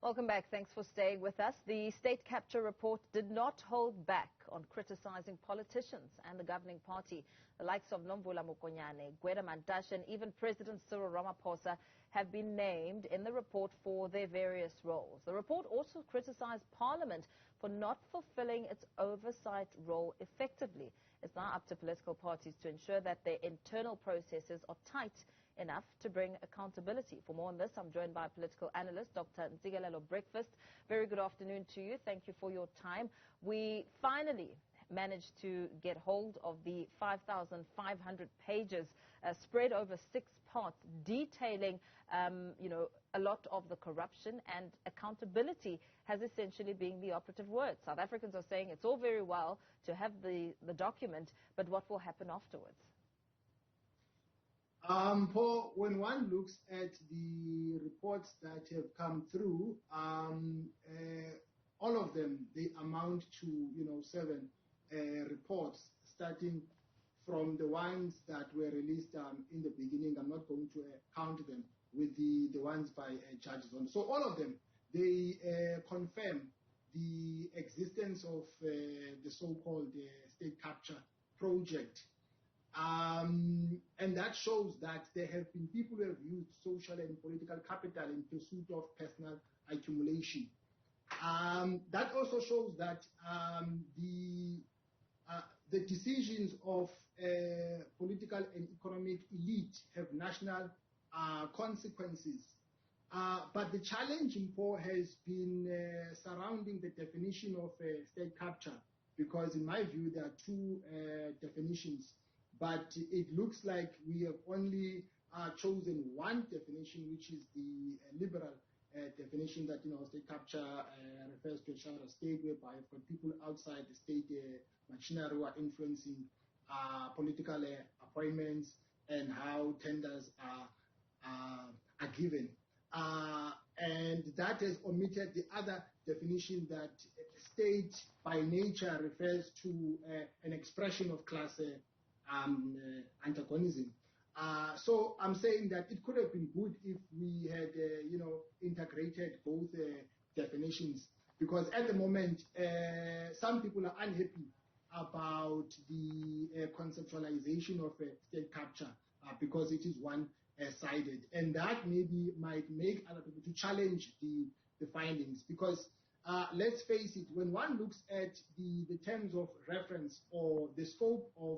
Welcome back. Thanks for staying with us. The state capture report did not hold back on criticizing politicians and the governing party. The likes of Nomvula Mokonyane, Gwede Mantashe, and even President Cyril Ramaphosa have been named in the report for their various roles. The report also criticized Parliament for not fulfilling its oversight role effectively. It's now up to political parties to ensure that their internal processes are tight enough to bring accountability. For more on this, I'm joined by political analyst Dr Ntsikelelo Breakfast. Very good afternoon to you. Thank you for your time. We finally managed to get hold of the 5,500 pages spread over 6 parts, detailing, a lot of the corruption, and accountability has essentially been the operative word. South Africans are saying it's all very well to have the document, but what will happen afterwards? Paul, when one looks at the reports that have come through, all of them, they amount to, 7 reports, starting from the ones that were released in the beginning. I'm not going to count them with the ones by judges on. So all of them, they confirm the existence of the so-called state capture project. And that shows that there have been people who have used social and political capital in pursuit of personal accumulation. That also shows that the decisions of political and economic elite have national consequences. But the challenge in has been surrounding the definition of state capture, because in my view there are 2 definitions. But it looks like we have only chosen one definition, which is the liberal definition that, state capture refers to a shadow state whereby you've got people outside the state machinery who are influencing political appointments and how tenders are given. And that has omitted the other definition that state by nature refers to an expression of class antagonism. So I'm saying that it could have been good if we had, integrated both definitions, because at the moment, some people are unhappy about the conceptualization of state capture because it is one-sided, and that maybe might make other people to challenge the findings, because let's face it, when one looks at the terms of reference or the scope of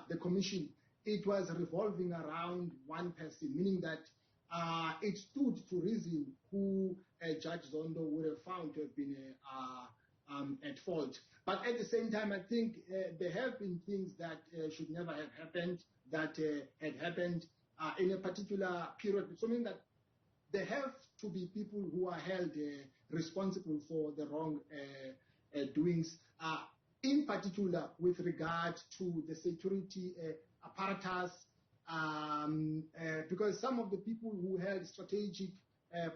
the commission, it was revolving around one person, meaning that it stood to reason who Judge Zondo would have found to have been at fault. But at the same time, I think there have been things that should never have happened, that had happened in a particular period. So meaning that there have to be people who are held responsible for the wrong doings, in particular with regard to the security apparatus, because some of the people who held strategic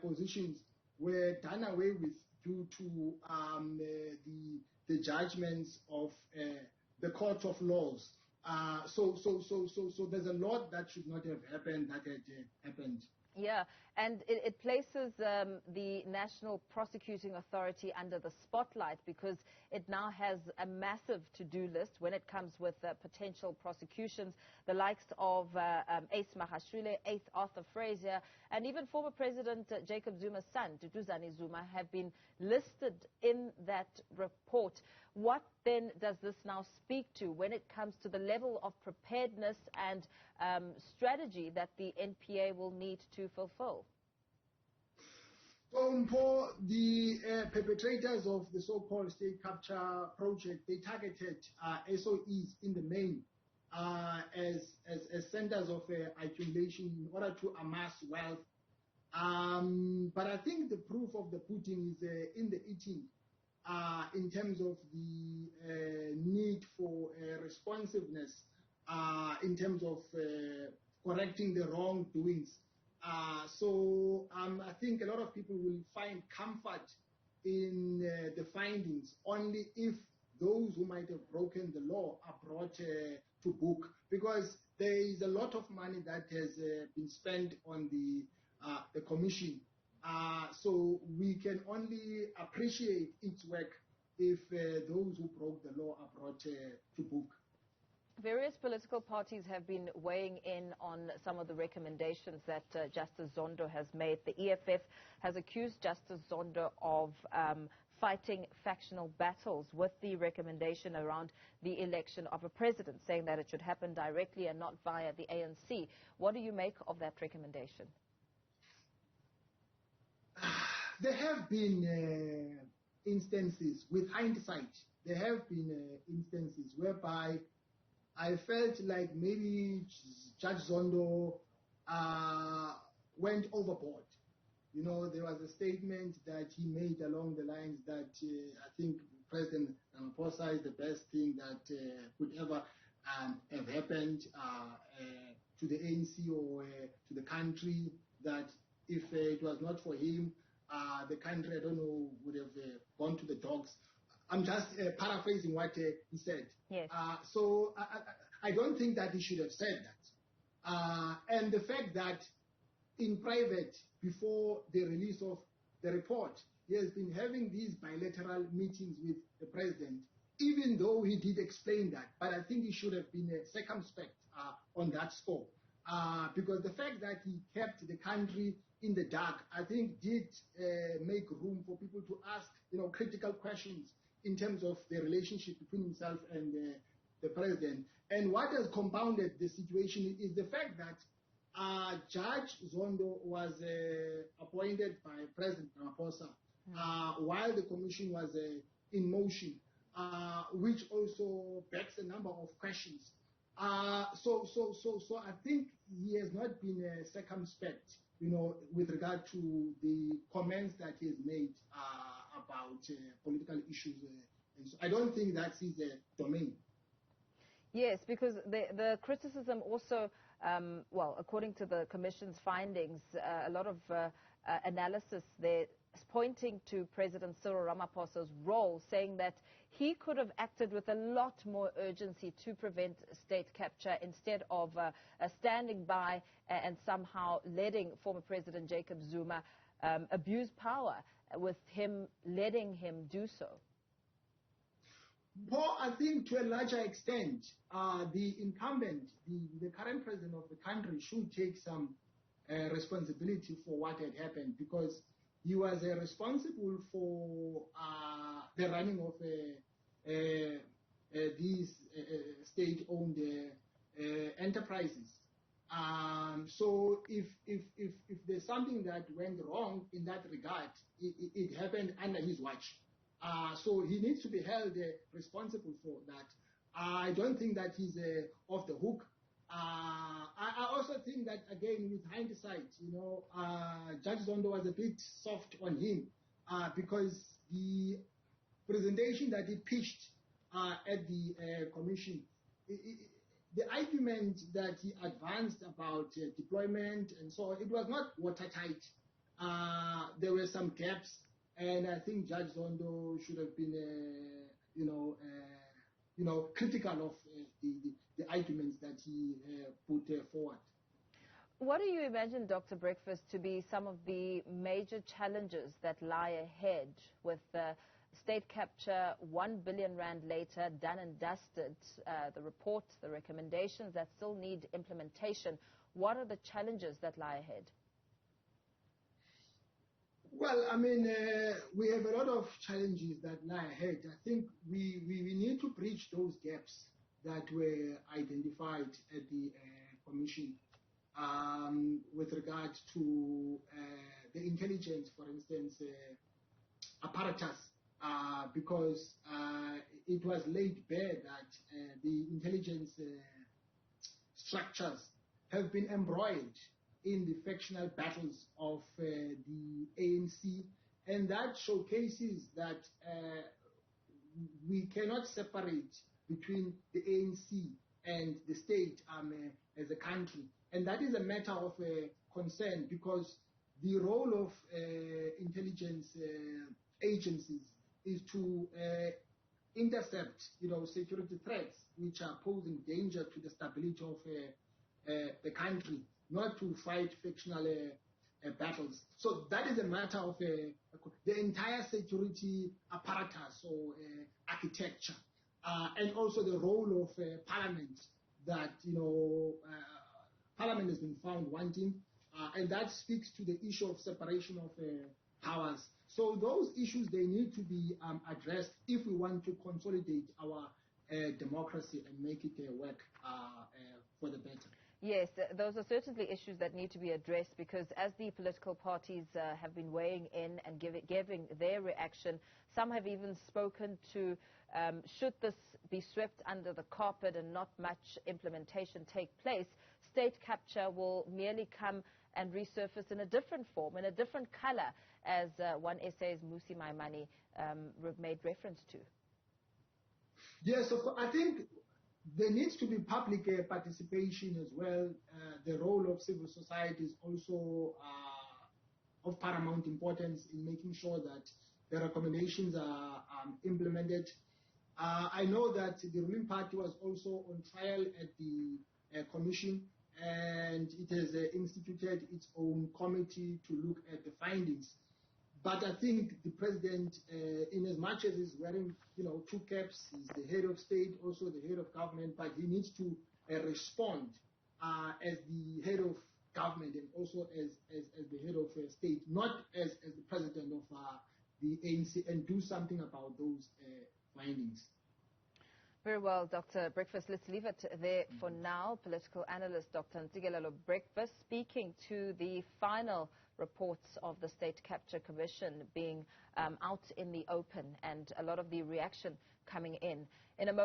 positions were done away with due to the judgments of the court of laws. So there's a lot that should not have happened that had happened. Yeah, and it places the National Prosecuting Authority under the spotlight, because it now has a massive to-do list when it comes with potential prosecutions. The likes of Ace Mahashule, Ace Arthur Frazier, and even former President Jacob Zuma's son, Duduzane Zuma, have been listed in that report. What then does this now speak to when it comes to the level of preparedness and strategy that the NPA will need to fulfill? For the perpetrators of the so-called state capture project, they targeted SOEs in the main as centers of accumulation in order to amass wealth. But I think the proof of the pudding is in the eating, in terms of the need for responsiveness, in terms of correcting the wrongdoings. So I think a lot of people will find comfort in the findings only if those who might have broken the law are brought to book, because there is a lot of money that has been spent on the commission So we can only appreciate its work if those who broke the law are brought to book. Various political parties have been weighing in on some of the recommendations that Justice Zondo has made. The EFF has accused Justice Zondo of fighting factional battles with the recommendation around the election of a president, saying that it should happen directly and not via the ANC. What do you make of that recommendation? There have been instances, with hindsight, there have been instances whereby I felt like maybe Judge Zondo went overboard. You know, there was a statement that he made along the lines that I think President Ramaphosa is the best thing that could ever have happened to the ANC or to the country, that if it was not for him, the country, I don't know, would have gone to the dogs. I'm just paraphrasing what he said. Yes. So I don't think that he should have said that. And the fact that in private, before the release of the report, he has been having these bilateral meetings with the president, even though he did explain that. But I think he should have been circumspect on that score. Because the fact that he kept the country in the dark, I think did make room for people to ask, critical questions in terms of the relationship between himself and the president. And what has compounded the situation is the fact that Judge Zondo was appointed by President Ramaphosa while the commission was in motion, which also begs a number of questions. So I think he has not been circumspect, with regard to the comments that he has made about political issues. And so I don't think that's his domain. Yes, because the criticism also, well, according to the Commission's findings, a lot of analysis there is pointing to President Cyril Ramaphosa's role, saying that he could have acted with a lot more urgency to prevent state capture instead of standing by and somehow letting former President Jacob Zuma abuse power, with him letting him do so. Well, I think to a larger extent, the incumbent, the current president of the country, should take some responsibility for what had happened, because he was responsible for the running of these state-owned enterprises. So if there's something that went wrong in that regard, it happened under his watch. So he needs to be held responsible for that. I don't think that he's off the hook. I also think that, again, with hindsight, Judge Zondo was a bit soft on him because the presentation that he pitched at the commission, the argument that he advanced about deployment and so on, it was not watertight. There were some gaps. And I think Judge Zondo should have been, critical of the arguments that he put forward. What do you imagine, Dr. Breakfast, to be some of the major challenges that lie ahead with state capture 1 billion rand later, done and dusted, the report, the recommendations that still need implementation? What are the challenges that lie ahead? Well, I mean, we have a lot of challenges that lie ahead. I think we need to bridge those gaps that were identified at the commission with regard to the intelligence, for instance, apparatus, because it was laid bare that the intelligence structures have been embroiled in the factional battles of the ANC, and that showcases that we cannot separate between the ANC and the state as a country. And that is a matter of concern, because the role of intelligence agencies is to intercept, security threats which are posing danger to the stability of the country, not to fight fictional battles. So that is a matter of the entire security apparatus or architecture, and also the role of Parliament that, Parliament has been found wanting, and that speaks to the issue of separation of powers. So those issues, they need to be addressed if we want to consolidate our democracy and make it work for the better. Yes, those are certainly issues that need to be addressed, because as the political parties have been weighing in and giving their reaction, some have even spoken to should this be swept under the carpet and not much implementation take place, state capture will merely come and resurface in a different form, in a different color, as one SA's Musi Maimane made reference to. Yes, I think there needs to be public participation as well. The role of civil society is also of paramount importance in making sure that the recommendations are implemented. I know that the ruling party was also on trial at the commission, and it has instituted its own committee to look at the findings. But I think the president, in as much as he's wearing, two caps, he's the head of state, also the head of government, but he needs to respond as the head of government and also as the head of state, not as the president of the ANC, and do something about those findings. Very well, Dr. Breakfast. Let's leave it there for now. Political analyst Dr. Ntsikelelo Breakfast speaking to the final reports of the State Capture Commission being out in the open, and a lot of the reaction coming in. In a moment